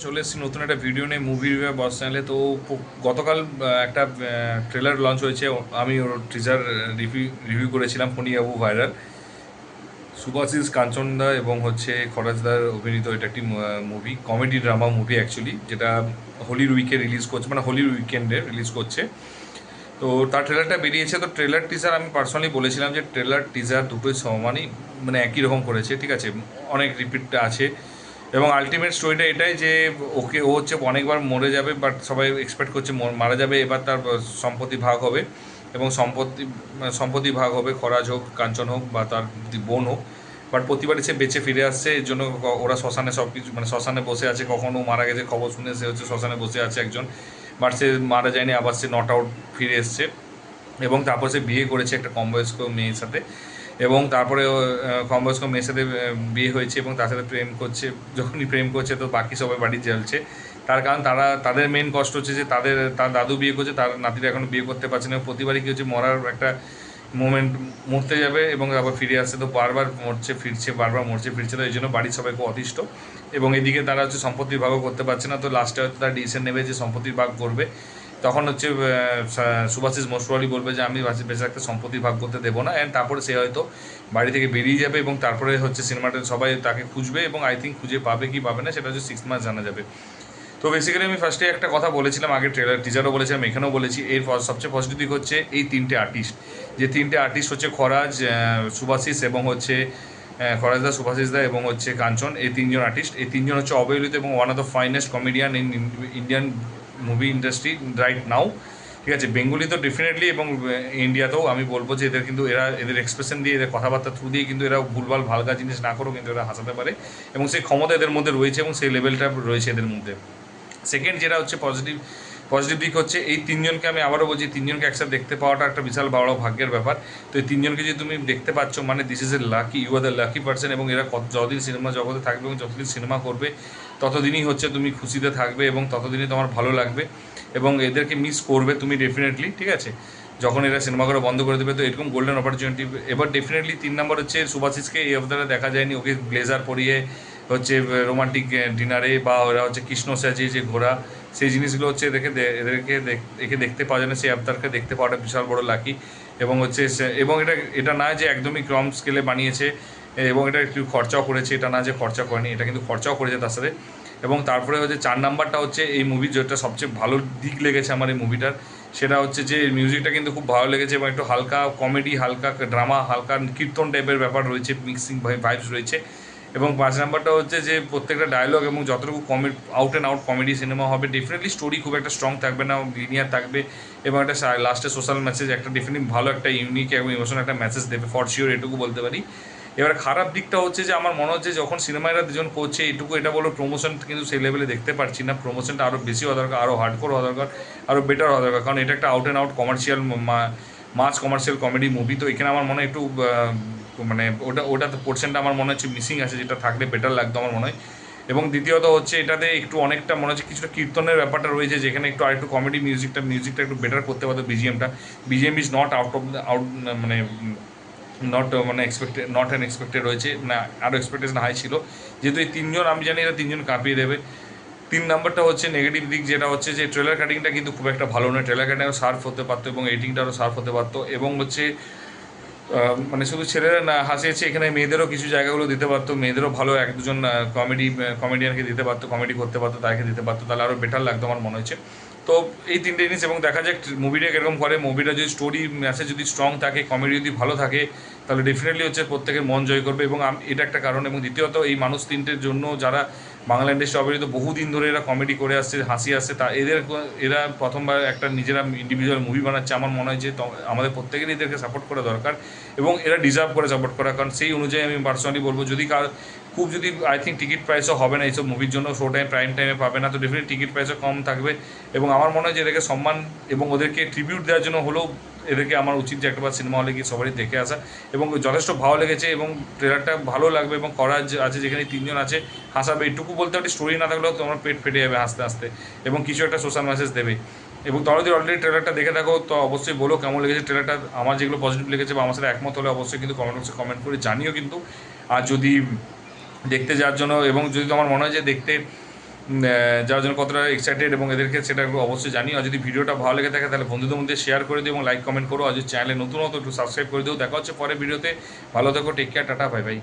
চলে এসেছি নতুন একটা ভিডিও নিয়ে মুভি রিভিউ বস চ্যানেলে। তো গতকাল একটা ট্রেলার লঞ্চ হয়েছে। আমি ওর টিজার রিভিউ রিভিউ করেছিলাম ফণি বাবু ভাইরাল। সুভাশিস কাঞ্চনদা এবং খরাজদার অভিনীত এটা একটি movie, comedy drama movie actually, যেটা হোলির উইকে রিলিজ করছে, মানে হোলির উইকেন্ডে রিলিজ করছে। তো তার ট্রেলারটা বেরিয়েছে। তো ট্রেলার টিজার আমি পার্সোনালি বলেছিলাম যে ট্রেলার টিজার দুটোই সমানই, মানে একই রকম করেছে, ঠিক আছে। অনেক রিপিটটা আছে এবং আলটিমেট স্টোরিটা এটাই যে ও হচ্ছে অনেকবার মরে যাবে, বাট সবাই এক্সপেক্ট করছে মারা যাবে, এবার তার সম্পত্তি ভাগ হবে এবং সম্পত্তি ভাগ হবে, খরাজ হোক, কাঞ্চন হোক বা তার বোন হোক। বাট প্রতিবারই সে বেঁচে ফিরে আসছে, এর জন্য ওরা শ্মশানে সব কিছু, মানে শ্মশানে বসে আছে। কখনো মারা গেছে খবর শুনে সে শ্মশানে বসে আছে একজন, বাট সে মারা যায়নি, আবার সে নট আউট ফিরে এসছে। এবং তারপর সে বিয়ে করেছে একটা কম বয়স্ক মেয়ের সাথে, এবং তারপরে কম বয়স্ক মেয়ের সাথে বিয়ে হয়েছে এবং তার সাথে প্রেম করছে। যখনই প্রেম করছে তো বাকি সবাই বাড়ি জ্বলছে। তার কারণ তাদের মেন কষ্ট হচ্ছে যে তার দাদু বিয়ে করছে, তার নাতিরা এখনও বিয়ে করতে পারছে না। প্রতিবারই কী হচ্ছে, মরার একটা মোমেন্ট, মরতে যাবে এবং আবার ফিরে আসছে, তো বারবার মরছে ফিরছে, বারবার মরছে ফিরছে। তো এই জন্য বাড়ির সবাই খুব অতিষ্ঠ এবং এদিকে তারা সম্পত্তির ভাগও করতে পারছে না। তো লাস্টে হয়তো তারা ডিসিশন নেবে যে সম্পত্তির ভাগ করবে। তখন সুভাষিস মোশওয়ারি বলবে যে আমি বেঁচে থাকতে সম্পত্তির ভাগ করতে দেবো না, অ্যান্ড তারপরে সে হয়তো বাড়ি থেকে বেরিয়ে যাবে এবং তারপরে সিনেমাটা সবাই তাকে খুঁজবে এবং আই থিঙ্ক খুঁজে পাবে কি পাবে না সেটা 6 মাস জানা যাবে। তো বেসিক্যালি আমি ফার্স্টে একটা কথা বলেছিলাম, আগে টিজারও বলেছিলাম, এখানেও বলেছি। এর সবচেয়ে পজিটিভ দিক হচ্ছে এই তিনটে আর্টিস্ট, যে তিনটে আর্টিস্ট হচ্ছে খরাজ, সুভাষিস এবং খরাজদা, সুভাষিসদা এবং কাঞ্চন। এই তিনজন আর্টিস্ট, এই তিনজন হচ্ছে অবহেলিত এবং one of the finest comedian in Indian movie industry right now, ঠিক আছে। বেঙ্গলি তো ডেফিনেটলি, এবং ইন্ডিয়াতেও আমি বলবো যে এদের এক্সপ্রেশন দিয়ে, এদের কথাবার্তা থ্রু দিয়ে কিন্তু এরা ভুলভাল ভালগা জিনিস না করেও কিন্তু এরা হাসাতে পারে এবং সেই ক্ষমতা এদের মধ্যে রয়েছে এবং সেই লেভেলটা রয়েছে এদের মধ্যে। সেকেন্ড যেটা হচ্ছে পজিটিভ পজিটিভ দিক হচ্ছে এই তিনজনকে, আমি আবারও বলছি, তিনজনকে একসাথে দেখতে পাওয়াটা একটা বিশাল বড় ভাগ্যের ব্যাপার। তো এই তিনজনকে যদি তুমি দেখতে পাচ্ছ, মানে this is a lucky, you are the lucky person. এবং এরা যতদিন সিনেমা জগতে থাকবে এবং যতদিন সিনেমা করবে ততদিনই তুমি খুশিতে থাকবে এবং ততদিনই তোমার ভালো লাগবে এবং এদেরকে মিস করবে তুমি ডেফিনেটলি, ঠিক আছে, যখন এরা সিনেমা করা বন্ধ করে দেবে। তো এরকম গোল্ডেন অপরচুনিটি। এবার ডেফিনেটলি 3 নম্বর হচ্ছে সুভাষিসকে এই অবস্থায় দেখা যায়নি, ওকে ব্লেজার পরিয়ে রোমান্টিক ডিনারে, বা ওরা কৃষ্ণ সাজে যে ঘোরা, সেই জিনিসগুলো এদেরকে দেখতে পাওয়া যায় না। সেই আবতারকে দেখতে পাওয়াটা বিশাল বড় লাকি। এবং এবং এটা না যে একদমই কম স্কেলে বানিয়েছে এবং এটা একটু খরচাও করেছে, এটা না যে খরচা করেনি, এটা কিন্তু খরচাও করেছে তার সাথে। এবং তারপরে 4 নম্বরটা হচ্ছে এই মুভির যেটা সবচেয়ে ভালো দিক লেগেছে আমার এই মুভিটার, সেটা হচ্ছে যে মিউজিকটা কিন্তু খুব ভালো লেগেছে এবং একটু হালকা কমেডি, হালকা ড্রামা, হালকা কীর্তন টাইপের ব্যাপার রয়েছে, মিক্সিং ভাইবস রয়েছে। এবং 5 নম্বরটা হচ্ছে যে প্রত্যেকটা ডায়লগ এবং যতটুকু out and out comedy cinema হবে, ডেফিনেটলি স্টোরি খুব একটা স্ট্রং থাকবে না, লিনিয়ার থাকবে এবং একটা লাস্টে সোশ্যাল মেসেজ, একটা ডেফিনেটলি ভালো একটা ইউনিক এবং ইমোশনাল একটা মেসেজ দেবে ফর শিওর, এটুকু বলতে পারি। এবার খারাপ দিকটা হচ্ছে যে আমার মনে হচ্ছে যখন সিনেমা এরা দুজন করছে, এটা বলো প্রমোশন কিন্তু সেই লেভেলে দেখতে পাচ্ছি না। প্রমোশনটা আরও বেশি হওয়া দরকার, আরও হার্ডকোর হওয়া দরকার, আরও বেটার হওয়া দরকার, কারণ এটা একটা out and out commercial mass commercial comedy movie. তো এখানে আমার মনে হয় একটু মানে ওটা পোর্শনটা আমার মনে হচ্ছে মিসিং আছে, যেটা থাকলে বেটার লাগতো আমার মনে হয়। এবং দ্বিতীয়ত হচ্ছে এটাতে একটু অনেকটা মনে হচ্ছে কিছুটা কীর্তনের ব্যাপারটা রয়েছে, যেখানে একটু আরেকটু কমেডি মিউজিকটা একটু বেটার করতে পারতো। বিজিএম ইজ নট আউট, মানে নট অ্যান এক্সপেক্টেড রয়েছে, মানে আরও এক্সপেকটেশন হাই ছিল। যেহেতু এই তিনজন, আমি জানি এরা তিনজন কাঁপিয়ে দেবে। 3 নম্বরটা হচ্ছে নেগেটিভ দিক, যেটা হচ্ছে যে ট্রেলার কাটিংটা কিন্তু খুব একটা ভালো নয়। ট্রেলার কাটিং আরও শার্প হতে পারতো এবং এডিটিংটা আরও শার্প হতে পারতো। এবং মানে শুধু ছেলেরা না হাসিয়েছে, এখানে মেয়েদেরও কিছু জায়গাগুলো দিতে পারতো, মেয়েদেরও ভালো এক দুজন কমেডিয়ানকে দিতে পারতো, কমেডি করতে পারতো, তাকে দিতে পারতো, তাহলে আরও বেটার লাগতো আমার মনে হচ্ছে। তো এই তিনটে জিনিস, এবং দেখা যাক মুভিটা কীরকম করে। মুভিটা যদি স্টোরি মেসেজ যদি স্ট্রং থাকে, কমেডি যদি ভালো থাকে, তাহলে ডেফিনেটলি প্রত্যেকের মন জয় করবে এবং এটা একটা কারণ। এবং দ্বিতীয়ত এই মানুষ তিনটের জন্য, যারা বাংলা ইন্ডাস্ট্রি অবহেলিত বহুদিন ধরে এরা কমেডি করে আসছে, হাসি আসছে, তা এরা প্রথমবার একটা নিজেরা ইন্ডিভিজুয়াল মুভি বানাচ্ছে। আমার মনে হয় যে আমাদের প্রত্যেকেরই এদেরকে সাপোর্ট করা দরকার এবং এরা ডিজার্ভ করে সাপোর্ট করা, কারণ সেই অনুযায়ী আমি পার্সোনালি বলবো, যদি আই থিঙ্ক টিকিট প্রাইসও হবে না এইসব মুভির জন্য, শো টাইম প্রাইম টাইমে পাবে না, তো ডেফিনেটলি টিকিট প্রাইসও কম থাকবে। এবং আমার মনে হয় যে এদেরকে সম্মান এবং ওদেরকে ট্রিবিউট দেওয়ার জন্য হলেও এদেরকে আমার উচিত যে একটাবার সিনেমা হলে গিয়ে সবারই দেখে আসা। এবং যথেষ্ট ভালো লেগেছে এবং ট্রেলারটা ভালো লাগবে এবং করাজ আছে, যেখানে তিনজন আছে, হাসাবে। এটুকু বলতে একটা স্টোরি না থাকলেও তোমার পেট ফেটে যাবে হাসতে হাসতে এবং কিছু একটা সোশ্যাল মেসেজ দেবে। এবং তোমরা যদি অলরেডি ট্রেলারটা দেখে থাকো তো অবশ্যই বলো কেমন লেগেছে ট্রেলারটা। আমার যেগুলো পজিটিভ লেগেছে বা আমার সাথে একমত হলে অবশ্যই কিন্তু কমেন্ট বক্সে কমেন্ট করে জানিও কিন্তু। আর যদি দেখতে যাওয়ার জন্য, এবং যদি তোমার মনে হয় যে দেখতে যাওয়ার জন্য কতটা এক্সাইটেড এবং এদেরকে সেটা একটু অবশ্যই জানি। আর যদি ভিডিওটা ভালো লেগে থাকে তাহলে বন্ধুদের মধ্যে শেয়ার করে দিও এবং লাইক কমেন্ট করো। আর যদি চ্যানেলে নতুন হতো একটু সাবস্ক্রাইব করে দিও। দেখা হচ্ছে পরের ভিডিওতে। ভালো থেকো, take care, tata, bye by.